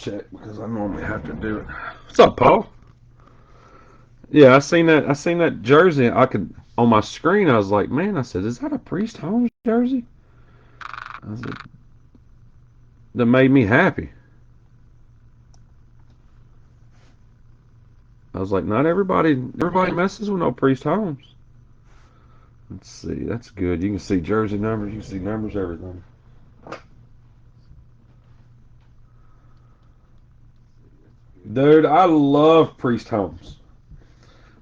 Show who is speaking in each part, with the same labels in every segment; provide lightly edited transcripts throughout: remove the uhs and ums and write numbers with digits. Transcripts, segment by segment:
Speaker 1: check because I normally have to do it. What's up, Paul? Yeah, I seen that. I seen that jersey. I could on my screen. I was like, man. I said, is that a Priest Holmes jersey? I said, that made me happy. I was like, not everybody messes with no Priest Holmes. Let's see. That's good. You can see jersey numbers. You can see numbers, everything. Dude, I love Priest Holmes.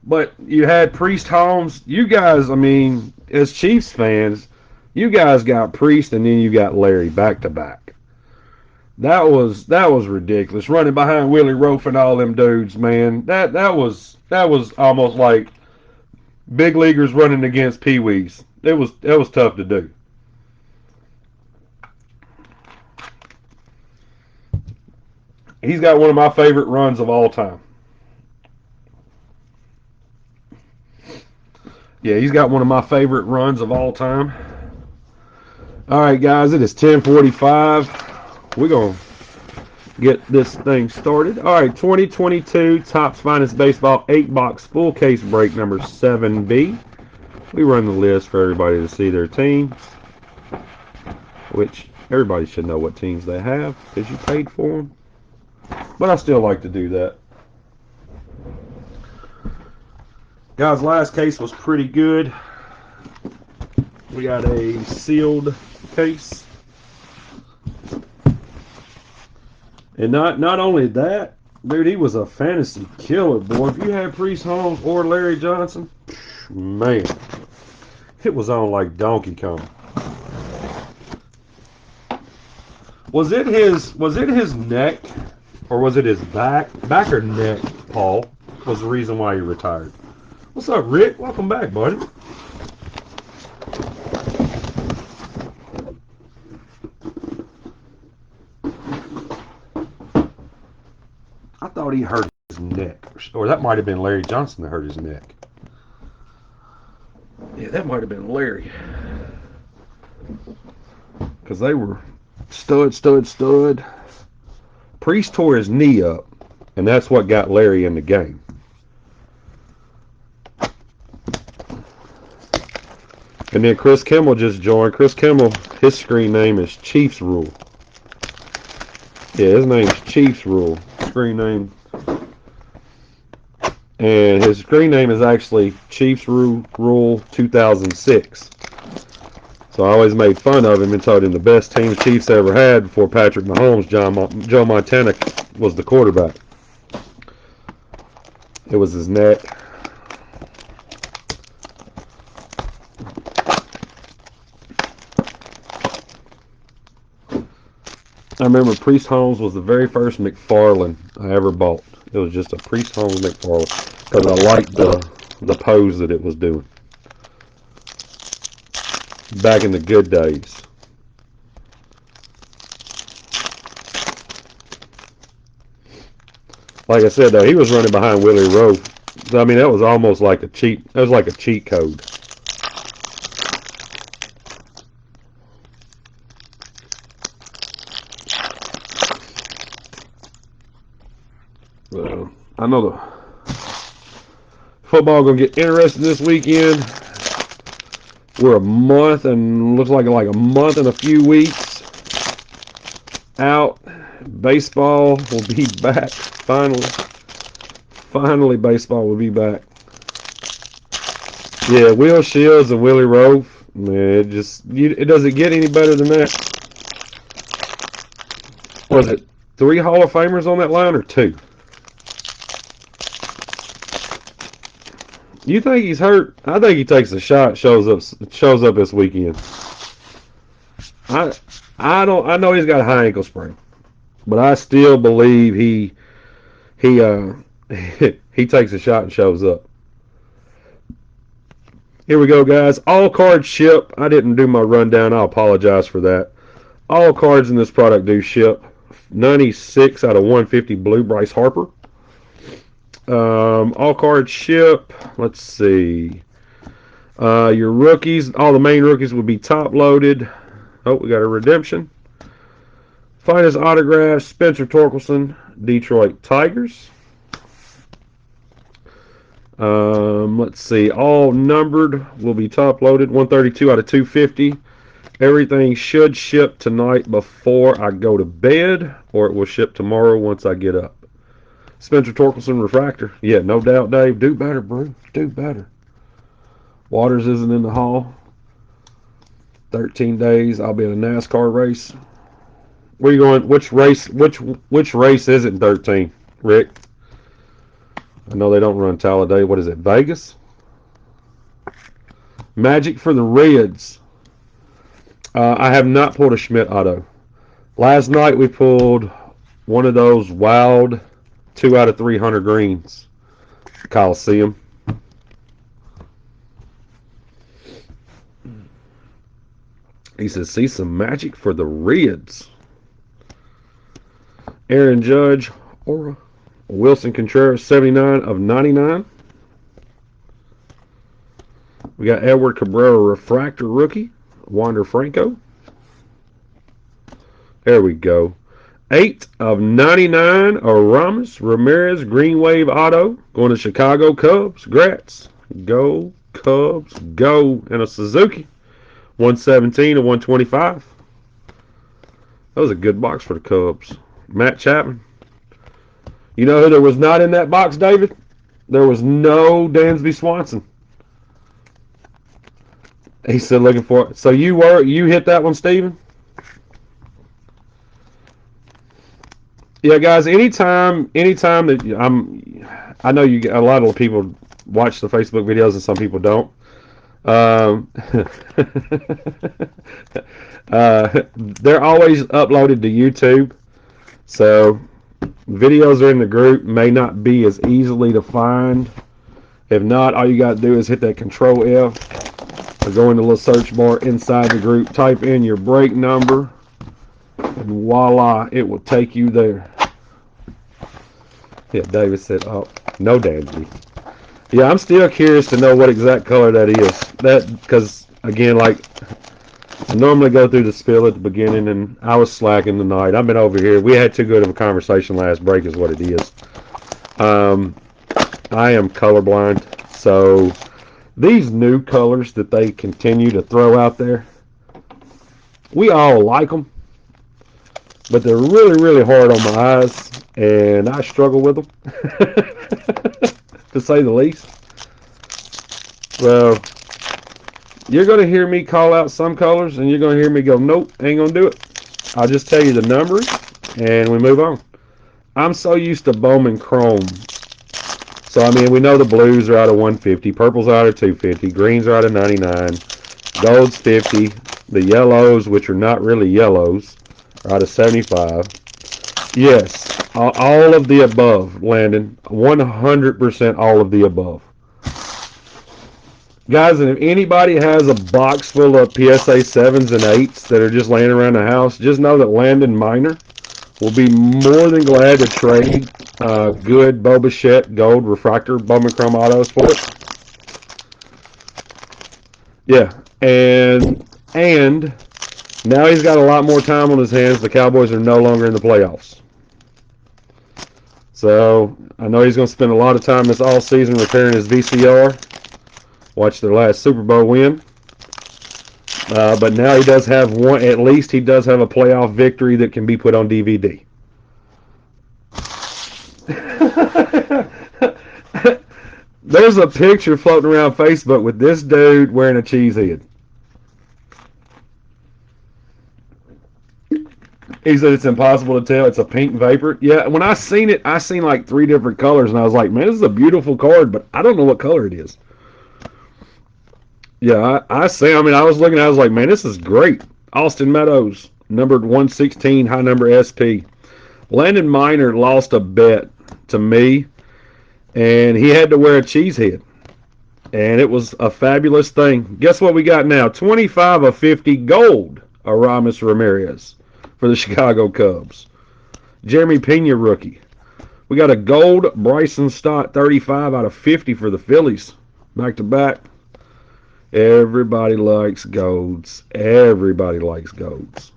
Speaker 1: But you had Priest Holmes. You guys, I mean, as Chiefs fans, you guys got Priest and then you got Larry back to back. That was ridiculous. Running behind Willie Rofe and all them dudes, man. That was almost like big leaguers running against Pee Wees. It was tough to do. He's got one of my favorite runs of all time. Yeah, he's got one of my favorite runs of all time. All right, guys, it is 10:45. We're gonna get this thing started. All right, 2022 Topps Finest Baseball 8-box full case break number 7B. We run the list for everybody to see their teams, which everybody should know what teams they have because you paid for them. But I still like to do that. Guys, last case was pretty good. We got a sealed case. And not only that, dude, he was a fantasy killer, boy. If you had Priest Holmes or Larry Johnson, man, it was on like Donkey Kong. Was it his neck or was it his back or neck, Paul, was the reason why he retired? What's up, Rick? Welcome back, buddy. I thought he hurt his neck, or that might have been Larry Johnson that hurt his neck. Yeah, that might have been Larry, because they were stud. Priest tore his knee up, and that's what got Larry in the game. And then Chris Kimmel just joined. Chris Kimmel, his screen name is Chiefs Rule. Yeah, his name's Chiefs Rule. Screen name. And his screen name is actually Chiefs Rule 2006. So I always made fun of him and told him the best team the Chiefs ever had before Patrick Mahomes, Joe Montana was the quarterback. It was his neck. I remember Priest Holmes was the very first McFarlane I ever bought. It was just a Priest Holmes McFarlane because I liked the pose that it was doing. Back in the good days. Like I said, though, he was running behind Willie Rowe. I mean, that was almost like a cheat. That was like a cheat code. I know the football gonna get interesting this weekend. We're a month and looks like a month and a few weeks out. Baseball will be back finally. Finally, baseball will be back. Yeah, Will Shields and Willie Rowe. Man, it doesn't get any better than that. Was it 3 Hall of Famers on that line or 2? You think he's hurt? I think he takes a shot. Shows up this weekend. I don't. I know he's got a high ankle sprain, but I still believe he he takes a shot and shows up. Here we go, guys. All cards ship. I didn't do my rundown. I apologize for that. All cards in this product do ship. 96 out of 150 blue, Bryce Harper. All cards ship. Let's see. Your rookies, all the main rookies would be top loaded. Oh, we got a redemption. Finest autograph, Spencer Torkelson, Detroit Tigers. Let's see. All numbered will be top loaded. 132 out of 250. Everything should ship tonight before I go to bed, or it will ship tomorrow once I get up. Spencer Torkelson refractor. Yeah, no doubt, Dave. Do better, bro. Do better. Waters isn't in the hall. 13 days. I'll be in a NASCAR race. Where you going? Which race? Which race is it in 13, Rick? I know they don't run Talladega. What is it? Vegas? Magic for the Reds. I have not pulled a Schmidt auto. Last night we pulled one of those wild 2 out of 300 greens. Coliseum. He says, see some magic for the Reds. Aaron Judge, Aura. Wilson Contreras, 79 of 99. We got Edward Cabrera, refractor rookie. Wander Franco. There we go. 8 of 99, Aramis Ramirez, Green Wave auto. Going to Chicago Cubs. Grats. Go, Cubs, go. And a Suzuki. 117 of 125. That was a good box for the Cubs. Matt Chapman. You know who there was not in that box, David? There was no Dansby Swanson. He said looking for it. So you hit that one, Steven? Yeah, guys, anytime that I know you a lot of people watch the Facebook videos and some people don't. They're always uploaded to YouTube, so videos are in the group may not be as easily to find. If not, all you got to do is hit that Control F or go in the little search bar inside the group, type in your break number, and voila, it will take you there. Yeah, David said, oh, no Dansby. Yeah, I'm still curious to know what exact color that is. Because, again, like, I normally go through the spill at the beginning, and I was slacking tonight. I've been over here. We had too good of a conversation last break is what it is. I am colorblind, so these new colors that they continue to throw out there, we all like them, but they're really, really hard on my eyes, and I struggle with them, to say the least. So you're going to hear me call out some colors, and you're going to hear me go, nope, ain't going to do it. I'll just tell you the numbers, and we move on. I'm so used to Bowman Chrome. So, I mean, we know the blues are out of 150, purples are out of 250, greens are out of 99, gold's 50, the yellows, which are not really yellows, are out of 75. Yes, all of the above, Landon. 100% all of the above. Guys, and if anybody has a box full of PSA 7s and 8s that are just laying around the house, just know that Landon Miner will be more than glad to trade good Bo Bichette gold refractor Bowman Chrome autos for it. Yeah, and now he's got a lot more time on his hands. The Cowboys are no longer in the playoffs. So I know he's going to spend a lot of time this all season repairing his VCR. Watch their last Super Bowl win. But now he does have one, at least he does have a playoff victory that can be put on DVD. There's a picture floating around Facebook with this dude wearing a cheese head. He said it's impossible to tell. It's a pink vapor. Yeah, when I seen it, I seen like 3 different colors, and I was like, man, this is a beautiful card, but I don't know what color it is. Yeah, I was looking, I was like, man, this is great. Austin Meadows, numbered 116, high number SP. Landon Miner lost a bet to me, and he had to wear a cheese head. And it was a fabulous thing. Guess what we got now? 25 of 50 gold, Aramis Ramirez for the Chicago Cubs. Jeremy Pena rookie. We got a gold Bryson Stott 35 out of 50 for the Phillies. Back to back. Everybody likes golds. Everybody likes golds.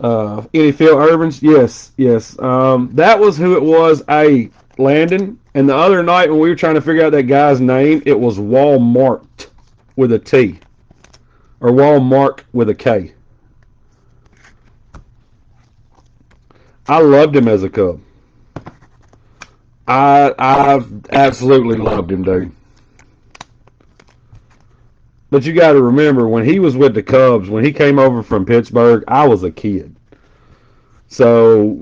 Speaker 1: Any Phil Irvins? Yes, yes. That was who it was. Landon. And the other night when we were trying to figure out that guy's name, it was Walmart with a T or Walmart with a K. I loved him as a Cub. I absolutely loved him, dude. But you got to remember when he was with the Cubs, when he came over from Pittsburgh, I was a kid. So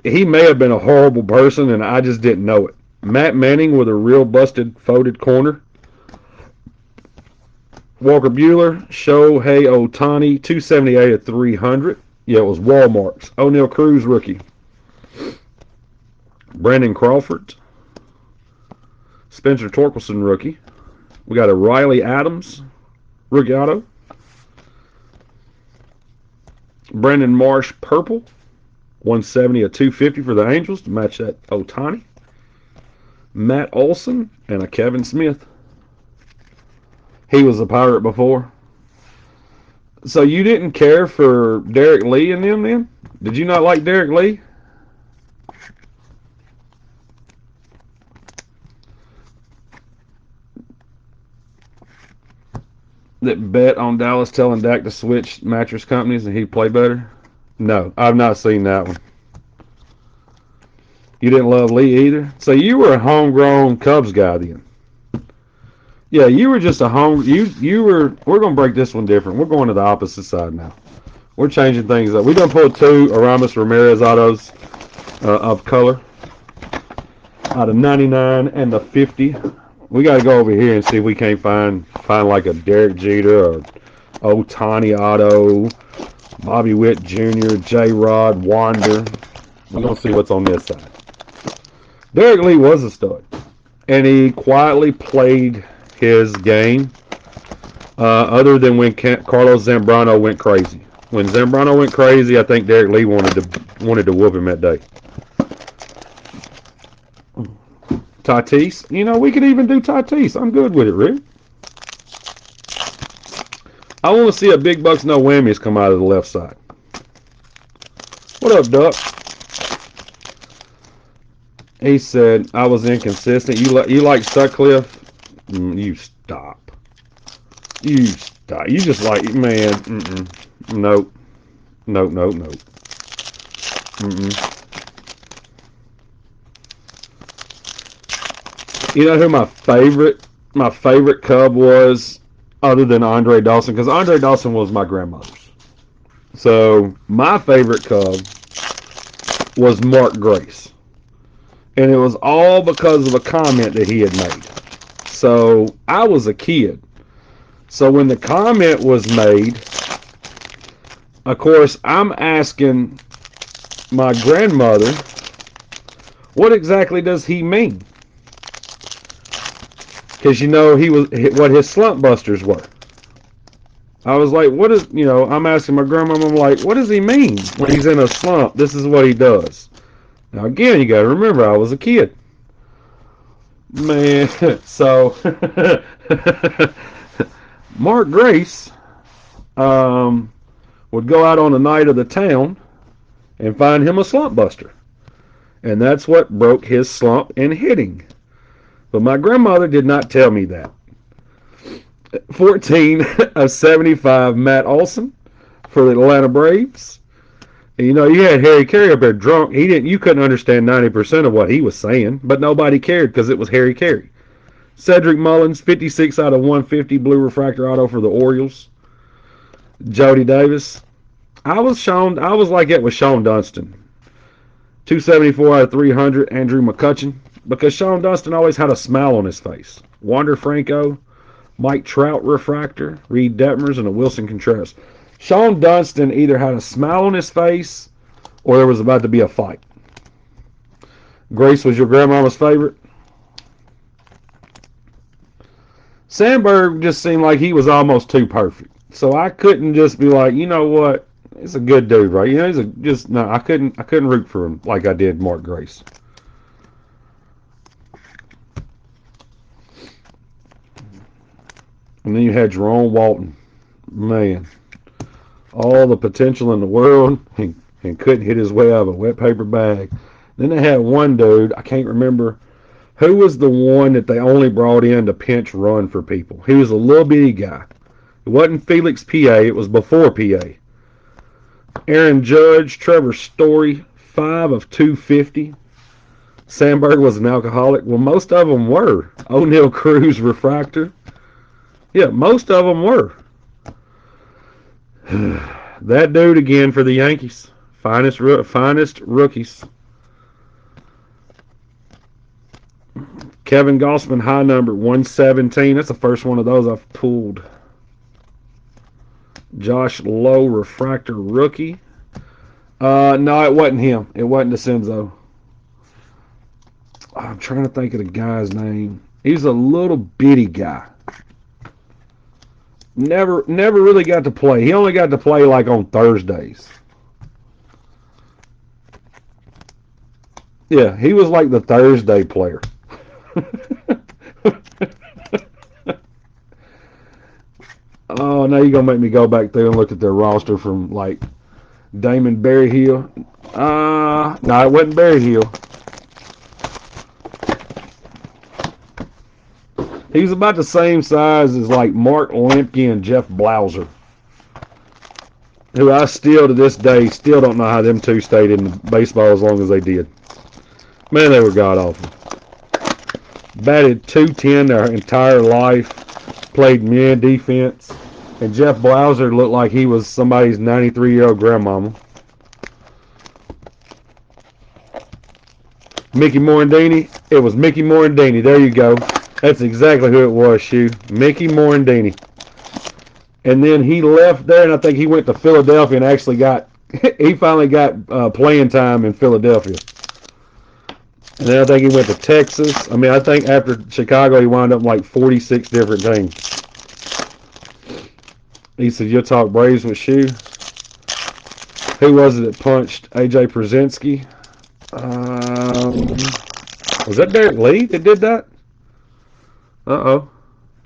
Speaker 1: he may have been a horrible person, and I just didn't know it. Matt Manning with a real busted, folded corner. Walker Bueller, Shohei Ohtani, 278 of 300. Yeah, it was Walmart's. O'Neal Cruz, rookie. Brandon Crawford. Spencer Torkelson, rookie. We got a Riley Adams, rookie auto. Brandon Marsh, purple. 170 of 250 for the Angels to match that Ohtani. Matt Olson and a Kevin Smith. He was a Pirate before. So you didn't care for Derek Lee and them then? Did you not like Derek Lee? That bet on Dallas telling Dak to switch mattress companies and he'd play better? No, I've not seen that one. You didn't love Lee either? So you were a homegrown Cubs guy then? Yeah, you were just a home. You were. We're gonna break this one different. We're going to the opposite side now. We're changing things up. We're gonna pull two Aramis Ramirez autos of color out of 99 and the 50. We got to go over here and see if we can't find like a Derek Jeter or Ohtani auto, Bobby Witt Jr., J. Rod, Wander. We're gonna see what's on this side. Derek Lee was a stud, and he quietly played his game. Other than when Carlos Zambrano went crazy. When Zambrano went crazy, I think Derek Lee wanted to whoop him that day. Tatis, we could even do Tatis. I'm good with it, Rick. I want to see a big bucks no whammies come out of the left side. What up, Duck? He said I was inconsistent. You like Sutcliffe? You stop. You stop. You just like, man. Nope. Nope. You know who my favorite Cub was, other than Andre Dawson? Because Andre Dawson was my grandmother's. So my favorite Cub was Mark Grace, and it was all because of a comment that he had made. So I was a kid. So when the comment was made, of course, I'm asking my grandmother, what exactly does he mean? Because he was what his slump busters were. I was like, what is, I'm asking my grandma, I'm like, what does he mean when he's in a slump? This is what he does. Now, again, you got to remember, I was a kid. Man, so Mark Grace would go out on a night of the town and find him a slump buster. And that's what broke his slump and hitting. But my grandmother did not tell me that. 14 of 75, Matt Olson for the Atlanta Braves. And, you had Harry Carey up there drunk. You couldn't understand 90% of what he was saying, but nobody cared because it was Harry Carey. Cedric Mullins, 56 out of 150, blue refractor auto for the Orioles. Jody Davis. I was like it with Sean Dunston. 274 out of 300, Andrew McCutchen. Because Sean Dunston always had a smile on his face. Wander Franco, Mike Trout refractor, Reed Detmers, and a Wilson Contreras. Sean Dunston either had a smile on his face or there was about to be a fight. Grace was your grandmama's favorite? Sandberg just seemed like he was almost too perfect. So I couldn't just be like, you know what? He's a good dude, right? I couldn't root for him like I did Mark Grace. And then you had Jerome Walton. Man. all the potential in the world and couldn't hit his way out of a wet paper bag. Then they had one dude, I can't remember who was the one that they only brought in to pinch run for people. He was a little bitty guy. It wasn't Felix PA, it was before PA. Aaron Judge, Trevor Story, 5 of 250. Sandberg was an alcoholic. Well, most of them were. O'Neill Cruz, refractor. Yeah, most of them were. That dude again for the Yankees. Finest rookies. Kevin Gossman, high number, 117. That's the first one of those I've pulled. Josh Lowe, refractor rookie. No, it wasn't him. It wasn't DeCenzo. I'm trying to think of the guy's name. He's a little bitty guy. Never really got to play. He only got to play like on Thursdays. Yeah, he was like the Thursday player. Oh, now you're going to make me go back there and look at their roster from like Damon Berryhill. No, it wasn't Berryhill. He was about the same size as like Mark Lemke and Jeff Blauser, who I still to this day still don't know how them two stayed in baseball as long as they did. Man, they were god awful. Batted .210 their entire life. Played man defense. And Jeff Blauser looked like he was somebody's 93-year-old grandmama. Mickey Morandini. It was Mickey Morandini. There you go. That's exactly who it was, Shu. Mickey Morandini. And then he left there, and I think he went to Philadelphia and actually he finally got playing time in Philadelphia. And then I think he went to Texas. I mean, I think after Chicago, he wound up like 46 different teams. He said, you'll talk Braves with Shu. Who was it that punched A.J. Przinsky? Was that Derek Lee that did that? Uh-oh.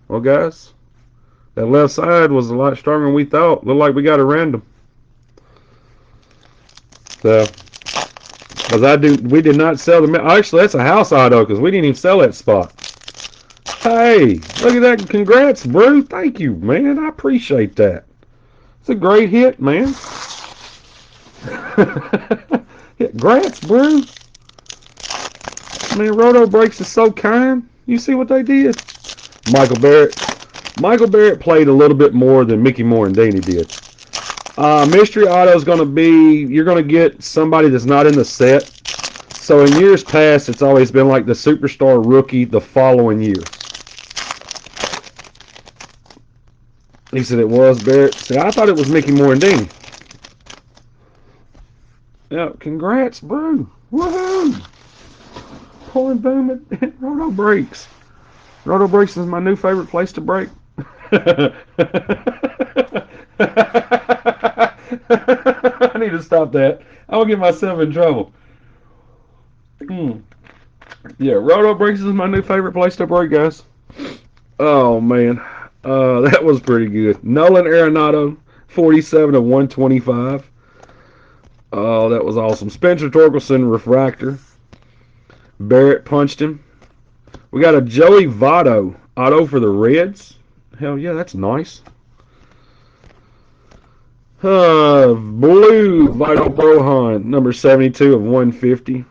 Speaker 1: Well, guys, that left side was a lot stronger than we thought. Looked like we got a random. So, because we did not sell the. Actually, that's a house auto because we didn't even sell that spot. Hey, look at that! Congrats, Brew. Thank you, man. I appreciate that. It's a great hit, man. Congrats, Brew. Man, Roto Breaks is so kind. You see what they did? Michael Barrett. Michael Barrett played a little bit more than Mickey Morandini did. Mystery auto is going to be, you're going to get somebody that's not in the set. So in years past, it's always been like the superstar rookie the following year. He said it was Barrett. See, I thought it was Mickey Morandini. Yeah, congrats, bro. Woohoo! Pulling boom at Roto Breaks. Roto Breaks is my new favorite place to break. I need to stop that. I will get myself in trouble. Yeah, Roto Breaks is my new favorite place to break, guys. Oh, man. That was pretty good. Nolan Arenado, 47 of 125. Oh, that was awesome. Spencer Torkelson, refractor. Barrett punched him. We got a Joey Votto auto for the Reds. Hell yeah, that's nice. Blue Vital Prohan, number 72 of 150.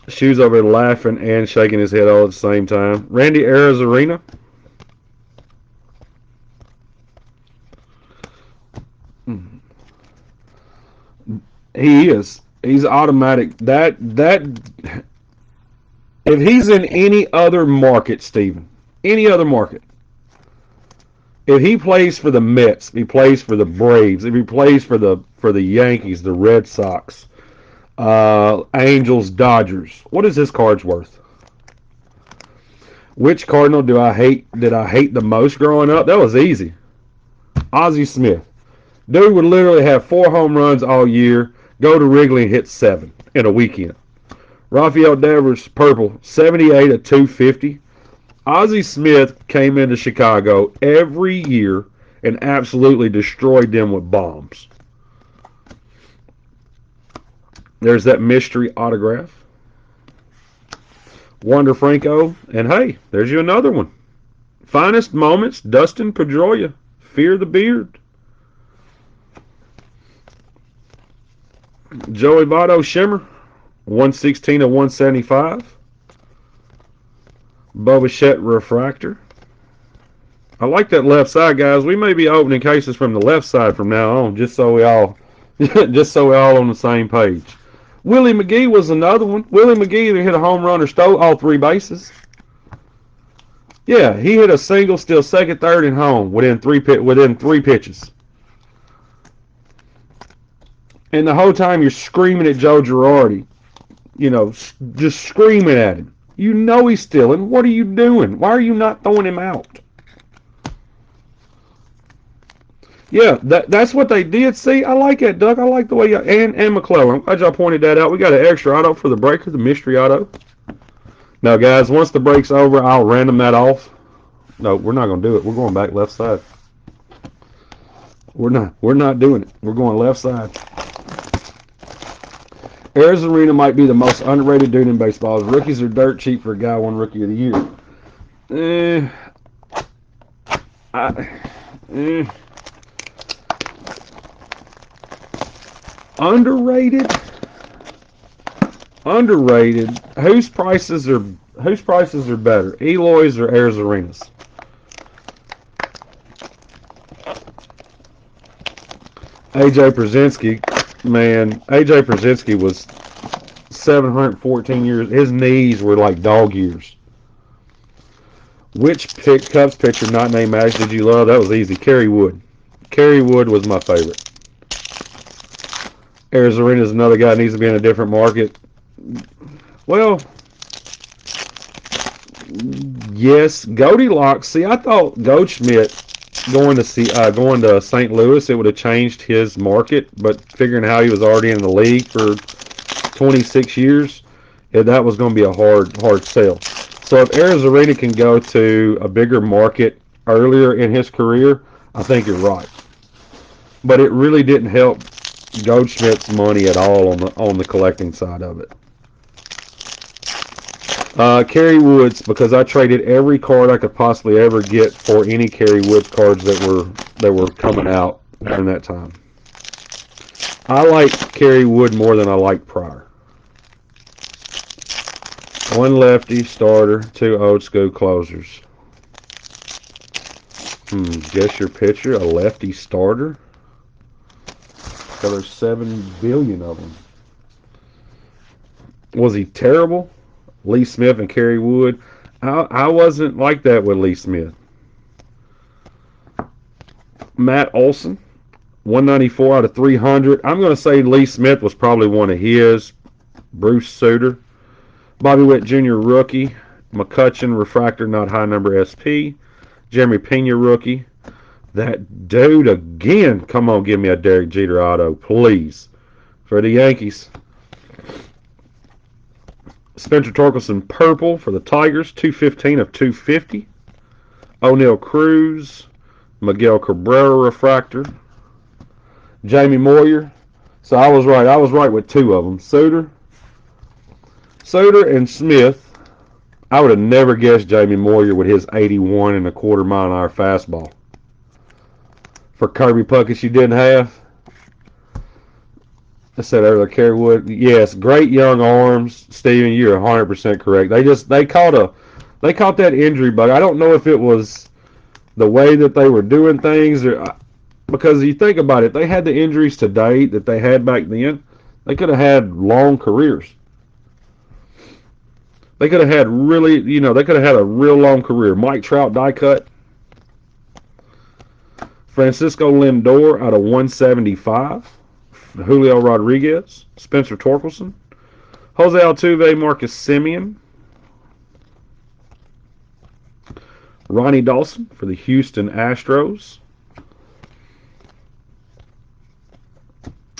Speaker 1: Shoes over laughing and shaking his head all at the same time. Randy Arozarena. He is. He's automatic. That if he's in any other market, Steven, any other market, if he plays for the Mets, if he plays for the Braves, if he plays for the Yankees, the Red Sox, Angels, Dodgers, what is his card's worth? Which Cardinal did I hate the most growing up? That was easy. Ozzie Smith. Dude would literally have 4 home runs all year, go to Wrigley and hit 7 in a weekend. Rafael Devers, purple, 78 at 250. Ozzie Smith came into Chicago every year and absolutely destroyed them with bombs. There's that mystery autograph. Wander Franco. And hey, there's you another one. Finest Moments, Dustin Pedroia. Fear the Beard. Joey Votto Shimmer. 116 of 175. Bo Bichette Refractor. I like that left side, guys. We may be opening cases from the left side from now on, just so we all on the same page. Willie McGee was another one. Willie McGee either hit a home run or stole all 3 bases. Yeah, he hit a single, still second, third, and home within three pitches. And the whole time you're screaming at Joe Girardi, just screaming at him. You know he's stealing. What are you doing? Why are you not throwing him out? Yeah, that's what they did. See, I like that, Doug. I like the way and McClellan. I'm glad y'all pointed that out. We got an extra auto for the breaker, the mystery auto. Now, guys, once the break's over, I'll random that off. No, we're not going to do it. We're going back left side. We're not doing it. We're going left side. Arozarena might be the most underrated dude in baseball. His rookies are dirt cheap for a guy won Rookie of the Year. Underrated. Whose prices are better, Eloy's or Arozarena's? AJ Pierzynski, man, AJ Pierzynski was 714 years. His knees were like dog years. Which Cubs pitcher not named Max did you love? That was easy. Kerry Wood. Kerry Wood was my favorite. Arozarena is another guy that needs to be in a different market. Well, yes, Goldilocks. See, I thought Goldschmidt going to St. Louis, it would have changed his market, but figuring how he was already in the league for 26 years, that was going to be a hard sell. So if Arozarena can go to a bigger market earlier in his career, I think you're right. But it really didn't help Goldschmidt's money at all on the collecting side of it. Kerry Woods, because I traded every card I could possibly ever get for any Kerry Woods cards that were coming out during that time. I like Kerry Wood more than I like Pryor. 1 lefty starter, 2 old school closers. Guess your pitcher, a lefty starter? So there's 7 billion of them. Was he terrible? Lee Smith and Kerry Wood. I wasn't like that with Lee Smith. Matt Olson, 194 out of 300. I'm going to say Lee Smith was probably one of his. Bruce Sutter. Bobby Witt Jr. rookie. McCutchen refractor, not high number SP. Jeremy Pena rookie. That dude again. Come on, give me a Derek Jeter auto, please. For the Yankees. Spencer Torkelson purple for the Tigers, 215 of 250. O'Neal Cruz, Miguel Cabrera refractor. Jamie Moyer. So I was right. I was right with 2 of them. Suter and Smith. I would have never guessed Jamie Moyer with his 81 and a quarter mile an hour fastball. For Kirby Puckett you didn't have. I said earlier, Kerry Wood. Yes, great young arms. Steven, you're 100% correct. They caught that injury bug. I don't know if it was the way that they were doing things, because you think about it, they had the injuries today that they had back then. They could have had long careers. They could have had they could have had a real long career. Mike Trout die cut. Francisco Lindor out of 175. Julio Rodriguez, Spencer Torkelson, Jose Altuve, Marcus Semien, Ronnie Dawson for the Houston Astros.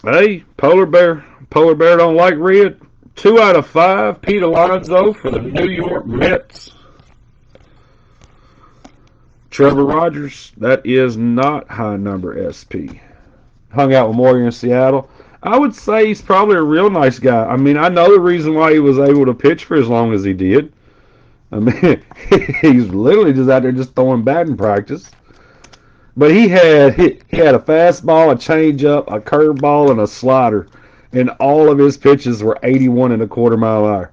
Speaker 1: Hey, Polar Bear don't like red. 2 out of 5, Pete Alonso for the New York Mets. Trevor Rogers, that is not high number SP. Hung out with Morgan in Seattle. I would say he's probably a real nice guy. I mean, I know the reason why he was able to pitch for as long as he did. I mean, he's literally just out there just throwing batting practice. But he had a fastball, a changeup, a curveball, and a slider, and all of his pitches were 81 and a quarter mile an hour.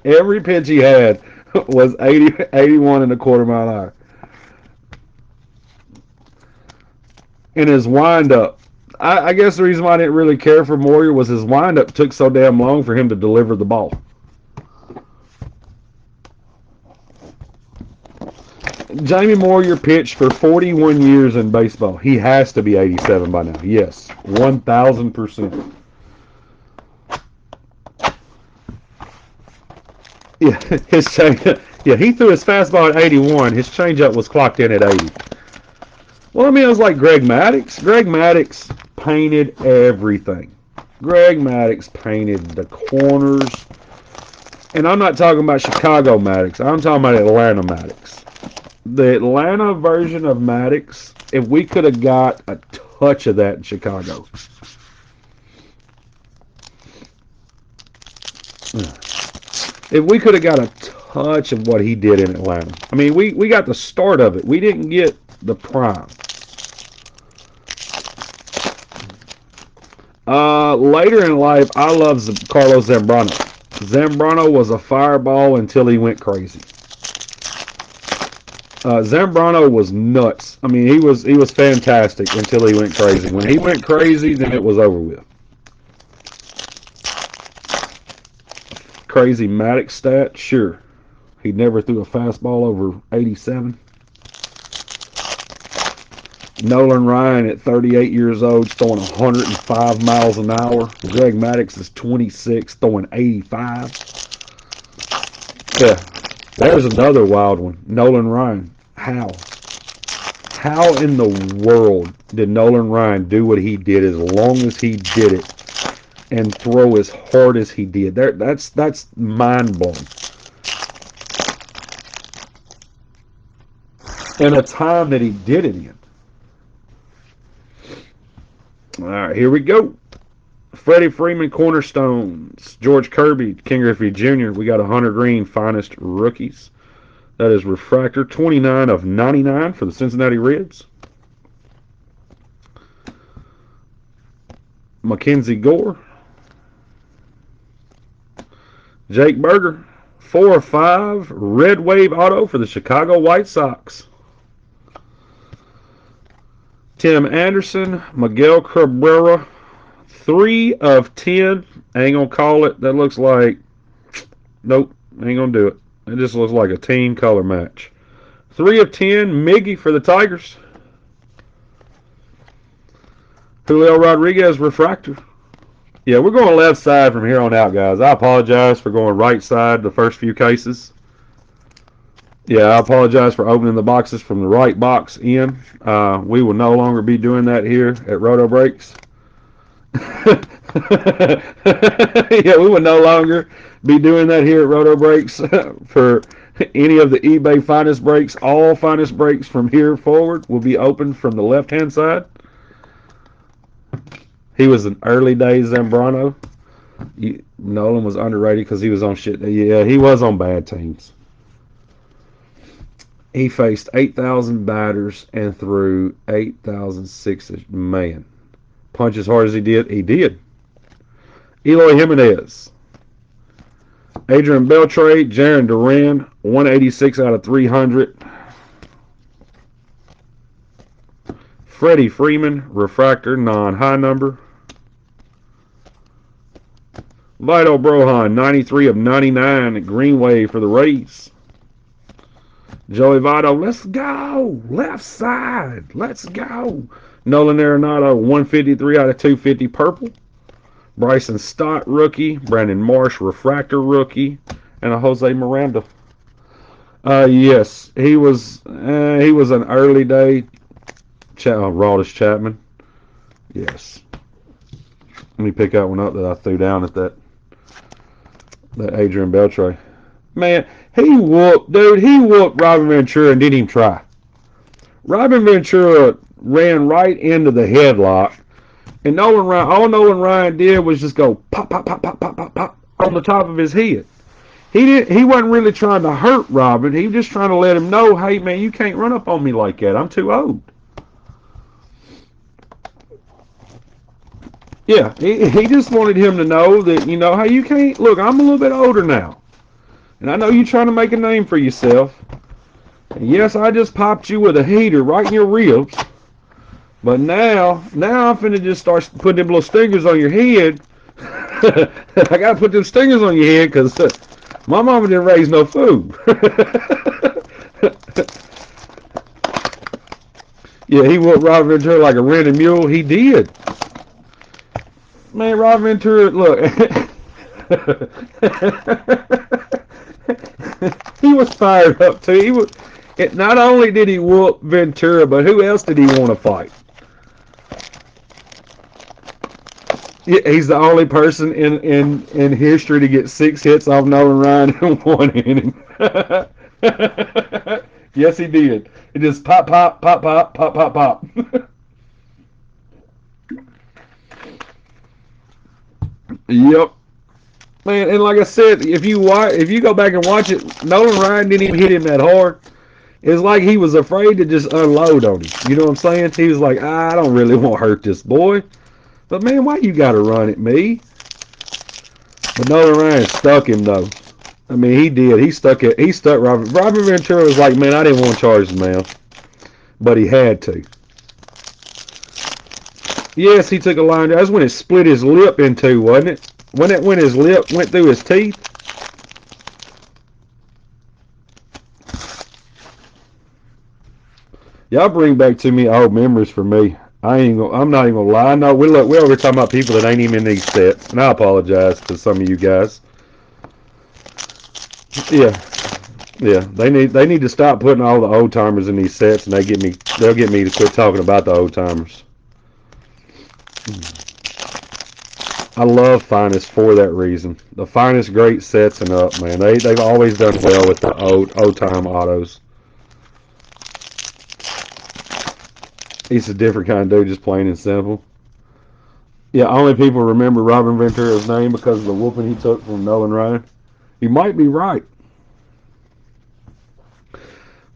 Speaker 1: Every pitch he had was 81 and a quarter mile an hour. And his windup, I guess the reason why I didn't really care for Moyer was his windup took so damn long for him to deliver the ball. Jamie Moyer pitched for 41 years in baseball. He has to be 87 by now. Yes, 1,000%. Yeah, his change. Yeah, he threw his fastball at 81. His changeup was clocked in at 80. Well, I mean, it was like Greg Maddux. Greg Maddux painted everything. Greg Maddux painted the corners. And I'm not talking about Chicago Maddux. I'm talking about Atlanta Maddux. The Atlanta version of Maddux, if we could have got a touch of that in Chicago. If we could have got a touch of what he did in Atlanta. I mean, we got the start of it. We didn't get the prime. Later in life, I love Carlos Zambrano. Zambrano was a fireball until he went crazy. Zambrano was nuts. I mean, he was fantastic until he went crazy. When he went crazy, then it was over with. Crazy Maddux stat, sure. He never threw a fastball over 87. Nolan Ryan at 38 years old throwing 105 miles an hour. Greg Maddux is 26 throwing 85. Yeah, there's another wild one. Nolan Ryan. How? How in the world did Nolan Ryan do what he did as long as he did it and throw as hard as he did? That's mind-blowing. In a time that he did it in. All right, here we go. Freddie Freeman Cornerstones. George Kirby, King Griffey Jr. We got a Hunter Green Finest Rookies. That is Refractor, 29 of 99 for the Cincinnati Reds. Mackenzie Gore. Jake Berger, 4 of 5 Red Wave Auto for the Chicago White Sox. Tim Anderson, Miguel Cabrera, 3 of 10. Ain't gonna call it. That looks like, nope, ain't gonna do it. It just looks like a team color match. 3 of 10, Miggy for the Tigers. Julio Rodriguez, Refractor. Yeah, we're going left side from here on out, guys. I apologize for going right side the first few cases. Yeah, I apologize for opening the boxes from the right box in. We will no longer be doing that here at Roto Breaks. Yeah, we will no longer be doing that here at Roto Breaks for any of the eBay Finest Breaks. All Finest Breaks from here forward will be open from the left-hand side. He was an early days Zambrano. Nolan was underrated because he was on shit. Yeah, he was on bad teams. He faced 8,000 batters and threw 8,006. Man, punch as hard as he did. Eloy Jimenez. Adrian Beltre, Jaron Duran, 186 out of 300. Freddie Freeman, Refractor, non-high number. Vito Brohan, 93 of 99 Green Wave for the Rays. Joey Votto, let's go. Left side, let's go. Nolan Arenado, 153 out of 250 purple. Bryson Stott, rookie. Brandon Marsh, Refractor, rookie. And a Jose Miranda. Yes, he was an early day Raldis Chapman. Yes. Let me pick that one up that I threw down at that Adrian Beltre. Man, he whooped Robin Ventura and didn't even try. Robin Ventura ran right into the headlock. And Nolan Ryan, all Nolan Ryan did was just go pop, pop, pop, pop, pop, pop, pop on the top of his head. He wasn't really trying to hurt Robin. He was just trying to let him know, hey man, you can't run up on me like that. I'm too old. Yeah, he just wanted him to know that, hey, you can't, look, I'm a little bit older now. And I know you're trying to make a name for yourself. And yes, I just popped you with a heater right in your ribs. But now I'm finna just start putting them little stingers on your head. I gotta put them stingers on your head because my mama didn't raise no food. Yeah, he whooped Robert Ventura like a rented mule. He did. Man, Robert Ventura, look. He was fired up too. Not only did he whoop Ventura, but who else did he want to fight? Yeah, he's the only person in history to get 6 hits off Nolan Ryan in 1 inning. Yes, he did. It just pop, pop, pop, pop, pop, pop, pop. Yep. Man, and like I said, if you go back and watch it, Nolan Ryan didn't even hit him that hard. It's like he was afraid to just unload on him. You know what I'm saying? He was like, I don't really want to hurt this boy. But man, why you got to run at me? But Nolan Ryan stuck him though. I mean, he did. He stuck Robert. Robert Ventura was like, man, I didn't want to charge the man, but he had to. Yes, he took a line. That's when it split his lip in two, wasn't it? When his lip went through his teeth. Y'all bring back to me old memories for me. I'm not even gonna lie. I know we're over talking about people that ain't even in these sets, and I apologize to some of you guys. Yeah, yeah. They need to stop putting all the old timers in these sets, and they'll get me to quit talking about the old timers. I love Finest for that reason. The Finest great sets and up, man. They've always done well with the old time autos. He's a different kind of dude, just plain and simple. Yeah, only people remember Robin Ventura's name because of the whooping he took from Nolan Ryan. You might be right.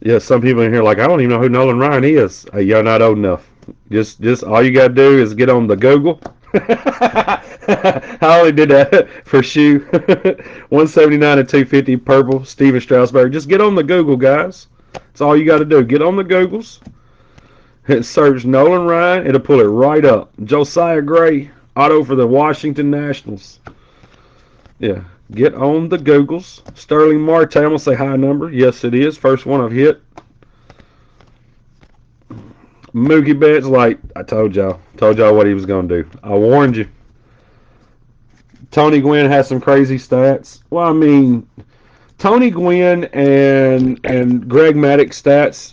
Speaker 1: Yeah, some people in here are like, I don't even know who Nolan Ryan is. Hey, y'all not old enough. Just all you gotta do is get on the Google. I only did that for shoe. 179 and 250 purple, Steven Strasburg. Just get on the Google, guys. That's all you gotta do. Get on the Googles. Search Nolan Ryan. It'll pull it right up. Josiah Gray, auto for the Washington Nationals. Yeah. Get on the Googles. Sterling Marte, I'm going to say high number. Yes, it is. First one I've hit. Mookie Betts, like I told y'all what he was going to do. I warned you. Tony Gwynn has some crazy stats. Well, I mean, Tony Gwynn and Greg Maddux stats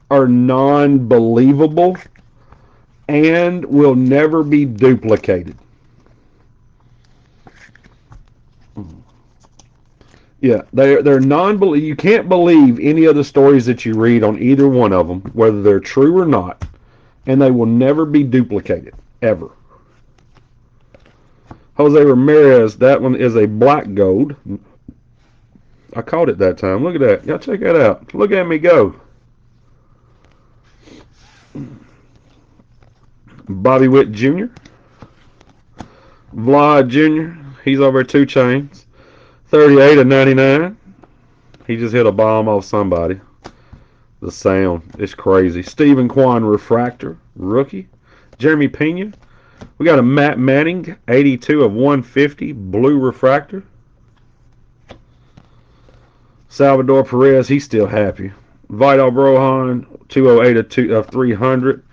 Speaker 1: are non-believable and will never be duplicated. Yeah, they're non-believe. You can't believe any of the stories that you read on either one of them, whether they're true or not, and they will never be duplicated ever. Jose Ramirez, that one is a black gold. I caught it that time. Look at that. Y'all check that out. Look at me go. Bobby Witt Jr. Vlad Jr. He's over 2 chains. 38 of 99. He just hit a bomb off somebody. The sound is crazy. Stephen Kwan refractor, rookie. Jeremy Pena. We got a Matt Manning, 82 of 150, blue refractor. Salvador Perez, he's still happy. Vidal Brohan, 208 of 300.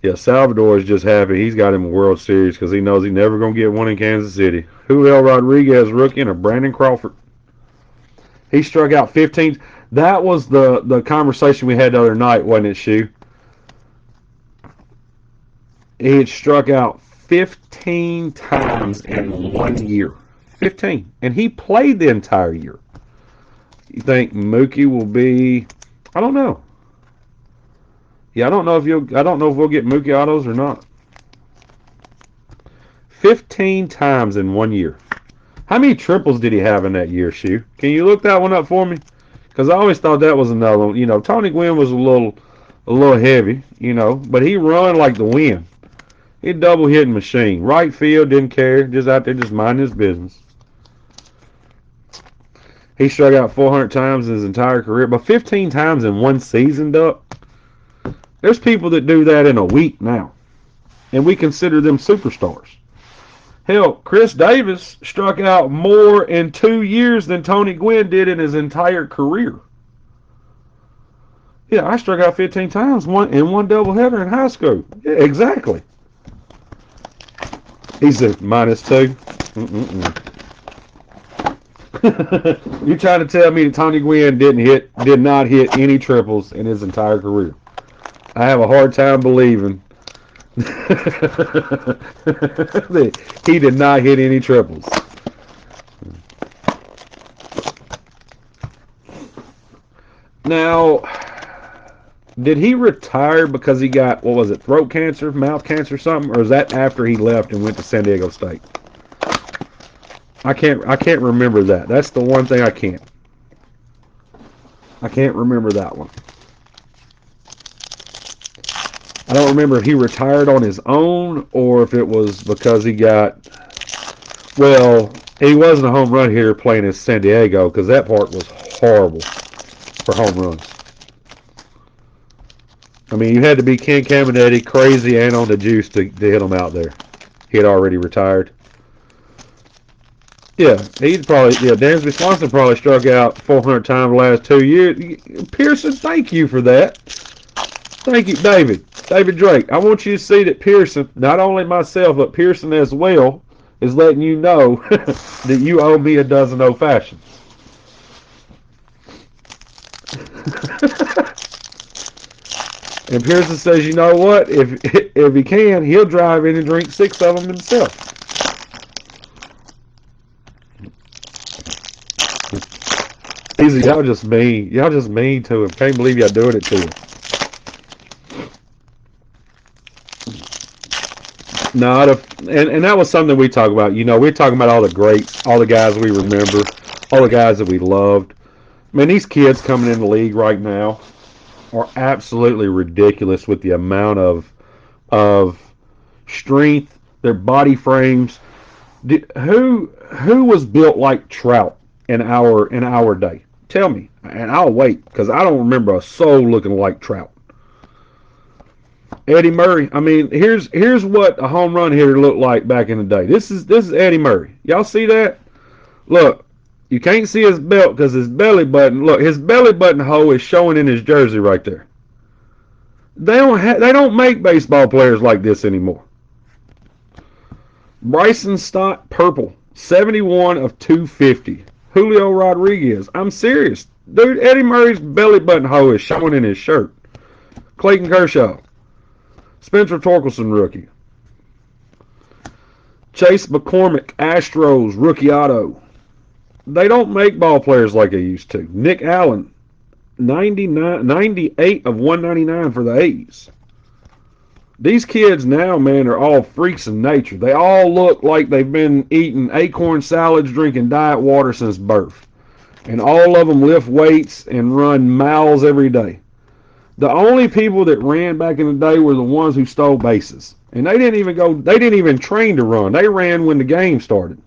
Speaker 1: Yeah, Salvador is just happy. He's got him a World Series because he knows he's never going to get one in Kansas City. Julio Rodriguez, rookie, and a Brandon Crawford. He struck out 15. That was the conversation we had the other night, wasn't it, Shu? He had struck out 15 times in 1 year. 15. And he played the entire year. You think Mookie will be... I don't know. Yeah, I don't know if we'll get Mookie autos or not. 15 times in 1 year. How many triples did he have in that year, Shu? Can you look that one up for me? Because I always thought that was another one. You know, Tony Gwynn was a little heavy, you know, but he run like the wind. He double hitting machine. Right field, didn't care. Just out there, just minding his business. He struck out 400 times in his entire career, but 15 times in one season, Duck. There's people that do that in a week now, and we consider them superstars. Hell, Chris Davis struck out more in 2 years than Tony Gwynn did in his entire career. Yeah, I struck out 15 times in one doubleheader in high school. Yeah, exactly. He's a -2. You trying to tell me that Tony Gwynn did not hit any triples in his entire career? I have a hard time believing that he did not hit any triples. Now, did he retire because he got, what was it, throat cancer, mouth cancer, something, or is that after he left and went to San Diego State? I can't remember that. That's the one thing I can't. I can't remember that one. I don't remember if he retired on his own or if it was because he got, well, he wasn't a home run hitter playing in San Diego because that part was horrible for home runs. I mean, you had to be Ken Caminiti, crazy, and on the juice to hit him out there. He had already retired. Yeah, Dansby Swanson probably struck out 400 times the last 2 years. Pearson, thank you for that. Thank you, David. David Drake, I want you to see that Pearson, not only myself, but Pearson as well, is letting you know that you owe me a dozen old fashions. And Pearson says, you know what? If he can, he'll drive in and drink 6 of them himself. Easy, y'all just mean. Y'all just mean to him. Can't believe y'all doing it to him. No, and that was something we talk about. You know, we're talking about all the greats, all the guys we remember, all the guys that we loved. Man, these kids coming in the league right now are absolutely ridiculous with the amount of strength, their body frames. Who was built like Trout in our day? Tell me, and I'll wait because I don't remember a soul looking like Trout. Eddie Murray. I mean, here's what a home run hitter looked like back in the day. This is Eddie Murray. Y'all see that? Look, you can't see his belt because his belly button. Look, his belly button hole is showing in his jersey right there. They don't make baseball players like this anymore. Bryson Stott, purple, 71 of 250. Julio Rodriguez. I'm serious. Dude, Eddie Murray's belly button hole is showing in his shirt. Clayton Kershaw. Spencer Torkelson, rookie. Chase McCormick, Astros, rookie auto. They don't make ball players like they used to. Nick Allen, 98 of 199 for the A's. These kids now, man, are all freaks in nature. They all look like they've been eating acorn salads, drinking diet water since birth. And all of them lift weights and run miles every day. The only people that ran back in the day were the ones who stole bases. And they didn't even train to run. They ran when the game started.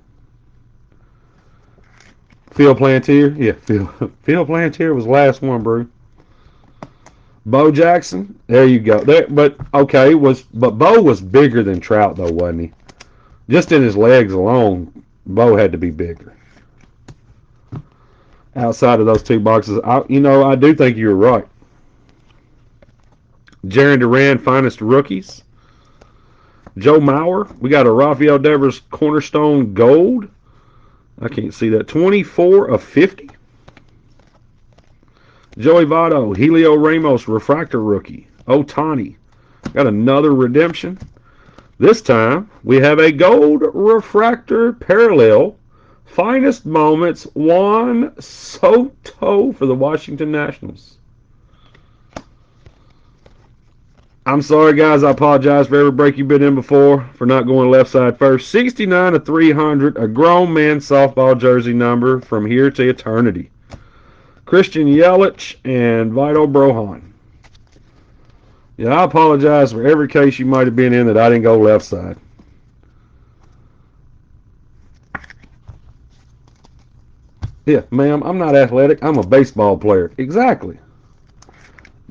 Speaker 1: Phil Plantier? Yeah, Phil Plantier was the last one, bro. Bo Jackson, there you go. But Bo was bigger than Trout though, wasn't he? Just in his legs alone, Bo had to be bigger. Outside of those two boxes, I do think you're right. Jarren Duran, finest rookies. Joe Mauer, we got a Rafael Devers Cornerstone Gold. I can't see that. 24 of 50. Joey Votto, Helio Ramos, refractor rookie. Ohtani, got another redemption. This time, we have a gold refractor parallel. Finest moments, Juan Soto for the Washington Nationals. I'm sorry, guys. I apologize for every break you've been in before for not going left side first. 69 to 300, a grown man softball jersey number from here to eternity. Christian Yelich and Vito Brohan. Yeah, I apologize for every case you might have been in that I didn't go left side. Yeah, ma'am, I'm not athletic. I'm a baseball player. Exactly.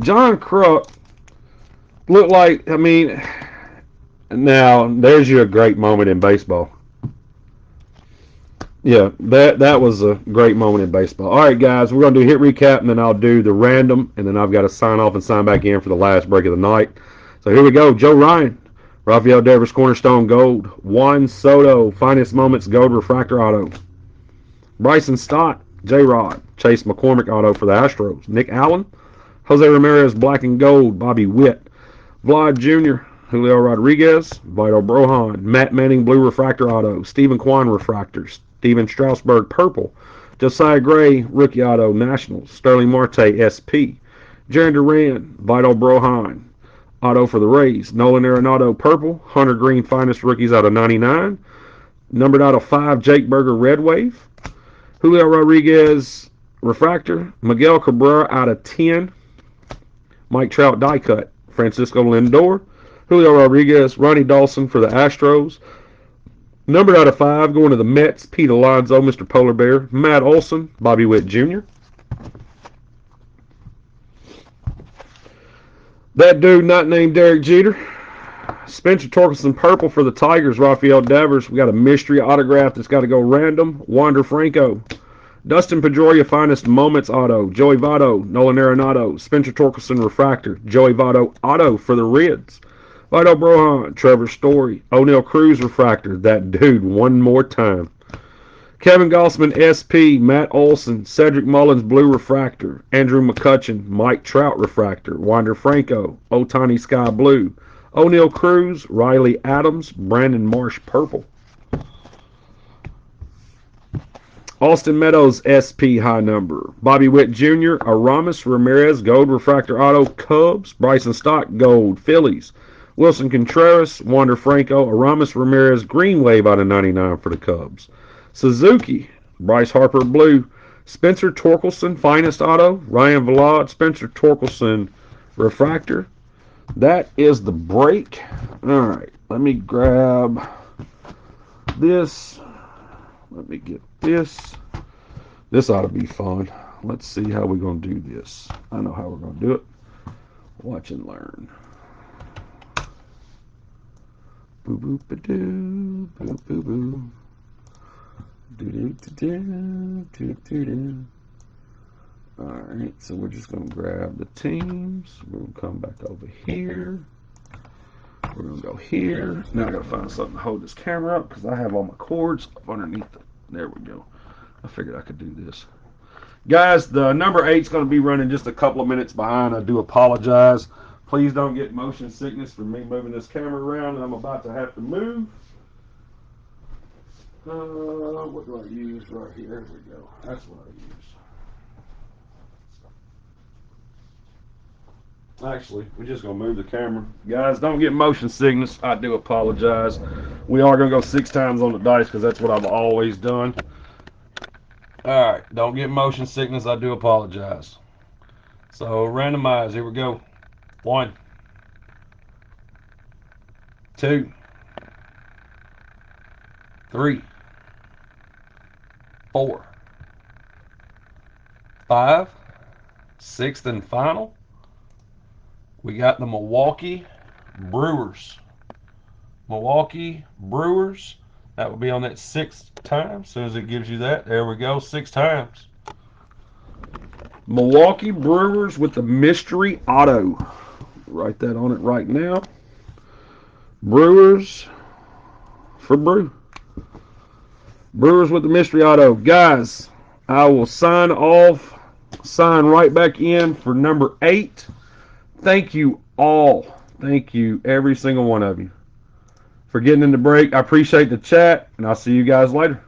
Speaker 1: John Kruk looked like, now there's you a great moment in baseball. Yeah, that was a great moment in baseball. All right, guys, we're going to do hit recap, and then I'll do the random, and then I've got to sign off and sign back in for the last break of the night. So here we go. Joe Ryan, Rafael Devers Cornerstone Gold, Juan Soto Finest Moments Gold Refractor Auto, Bryson Stott J-Rod Chase McCormick Auto for the Astros, Nick Allen, Jose Ramirez Black and Gold, Bobby Witt, Vlad Jr., Julio Rodriguez, Vito Brohan, Matt Manning Blue Refractor Auto, Stephen Kwan Refractors, Steven Strasburg Purple, Josiah Gray Rookie Auto Nationals, Sterling Marte SP, Jarren Duran, Vito Brohan Auto for the Rays, Nolan Arenado Purple, Hunter Green Finest Rookies out of 99, numbered out of 5 Jake Burger Red Wave, Julio Rodriguez Refractor, Miguel Cabrera out of 10, Mike Trout Die Cut, Francisco Lindor, Julio Rodriguez, Ronnie Dawson for the Astros. Numbered out of 5, going to the Mets, Pete Alonso, Mr. Polar Bear, Matt Olson, Bobby Witt Jr. That dude not named Derek Jeter. Spencer Torkelson Purple for the Tigers, Rafael Devers. We got a mystery autograph that's got to go random. Wander Franco. Dustin Pedroia Finest Moments Auto, Joey Votto, Nolan Arenado, Spencer Torkelson Refractor, Joey Votto Auto for the Reds. Vito Brohan, Trevor Story, O'Neill Cruz Refractor, that dude one more time. Kevin Gossman SP, Matt Olson, Cedric Mullins Blue Refractor, Andrew McCutchen, Mike Trout Refractor, Wander Franco, Otani Sky Blue, O'Neill Cruz, Riley Adams, Brandon Marsh Purple. Austin Meadows SP high number, Bobby Witt Jr., Aramis Ramirez Gold Refractor Auto Cubs, Bryson Stott Gold Phillies, Wilson Contreras, Wander Franco, Aramis Ramirez Green Wave out of 99 for the Cubs. Suzuki, Bryce Harper Blue, Spencer Torkelson Finest Auto, Ryan Vlad, Spencer Torkelson Refractor. That is the break. All right, let me grab this. Let me get this. This ought to be fun. Let's see how we're going to do this. I know how we're going to do it. Watch and learn. Boo boo ba doo, boo boo boo. Do do do do do do do. Alright, so we're just going to grab the teams. We're going to come back over here. We're going to go here. Now I got to find something to hold this camera up because I have all my cords up underneath it. There we go. I figured I could do this. Guys, the number 8 is going to be running just a couple of minutes behind. I do apologize. Please don't get motion sickness from me moving this camera around and I'm about to have to move. What do I use right here? There we go. That's what I use. Actually, we're just going to move the camera. Guys, don't get motion sickness. I do apologize. We are going to go 6 times on the dice because that's what I've always done. Alright, don't get motion sickness. I do apologize. So, randomize. Here we go. 1, 2, 3, 4, 5, 6th and final. We got the Milwaukee Brewers. Milwaukee Brewers. That will be on that 6th time. As soon as it gives you that, there we go, 6 times. Milwaukee Brewers with the mystery auto. Write that on it right now. Brewers for Brew. Brewers with the mystery auto. Guys, I will sign off. Sign right back in for number 8. Thank you all. Thank you, every single one of you, for getting in the break. I appreciate the chat, and I'll see you guys later.